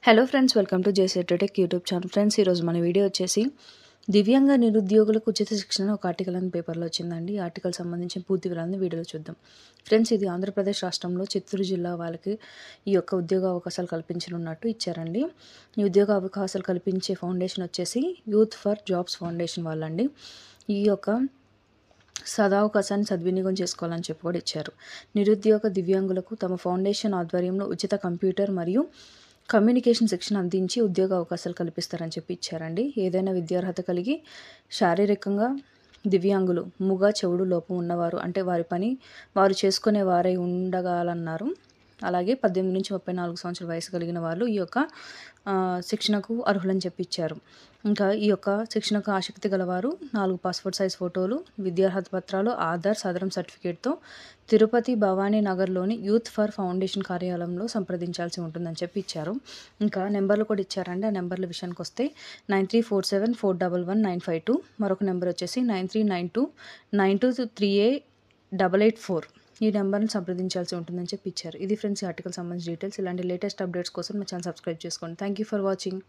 Hello friends, welcome to JC tech YouTube channel. Friends, ఈరోజు మన video వచ్చేసి దివ్యాంగ నిరుద్యోగులకు ఉచిత శిక్షణ ఒక ఆర్టికల్ అని పేపర్లో వచ్చిందండి. ఈ ఆర్టికల్ సంబంధించిన పూర్తి వివరాలను వీడియోలో చూద్దాం. ఫ్రెండ్స్, ఇది ఆంధ్రప్రదేశ్ రాష్ట్రంలో చిత్తూరు జిల్లా వాళ్ళకి ఈ యొక్క ఉద్యోగ అవకాశాలు కల్పించనున్నట్టు ఇచ్చారండి. ఈ ఉద్యోగ అవకాశాలు కల్పించే ఫౌండేషన్ వచ్చేసి యూత్ ఫర్ జాబ్స్ ఫౌండేషన్ వాళ్ళండి. ఈ యొక్క సదావకాశాన్ని సద్వినియోగం చేసుకోవాలని చెప్పి కూడా ఇచ్చారు. నిరుద్యోగ దివ్యాంగులకు తమ ఫౌండేషన్ ఆధ్వర్యంలో ఉచిత కంప్యూటర్ మరియు కమ్యూనికేషన్ శిక్షణ అందించి ఉద్యోగ అవకాశాలు కల్పిస్తారని చెప్పి ఇచ్చారండి. ఏదైనా విద్యార్హత కలిగి శారీరకంగా దివ్యాంగులు, మూగ చెవుడు లోపం ఉన్నవారు, అంటే వారి పని వారు చేసుకునే వారై ఉండగాలన్నారు. అలాగే 18 నుంచి 34 సంవత్సరాల వయసు కలిగిన వాళ్ళు ఈ యొక్క శిక్షణకు అర్హులని చెప్పి ఇచ్చారు. ఇంకా ఈ యొక్క శిక్షణకు ఆసక్తి గలవారు 4 పాస్పోర్ట్ సైజ్ ఫోటోలు, విద్యార్హత పత్రాలు, ఆధార్ సదరం సర్టిఫికేట్తో తిరుపతి భవానీ నగర్లోని యూత్ ఫర్ ఫౌండేషన్ కార్యాలయంలో సంప్రదించాల్సి ఉంటుందని చెప్పి ఇచ్చారు. ఇంకా నెంబర్లు కూడా ఇచ్చారండి. ఆ నెంబర్ల విషయానికి వస్తే 9347411952, మరొక నెంబర్ వచ్చేసి 9392923884. ఈ నెంబర్ని సంప్రదించాల్సి ఉంటుందని చెప్పి ఇచ్చారు. ఇది ఫ్రెండ్స్, ఈ ఆర్టికల్ సంబంధించిన డీటెయిల్స్. ఇలాంటి లేటెస్ట్ అప్డేట్స్ కోసం మా ఛానల్ సబ్స్క్రైబ్ చేసుకోండి. Thank you for watching.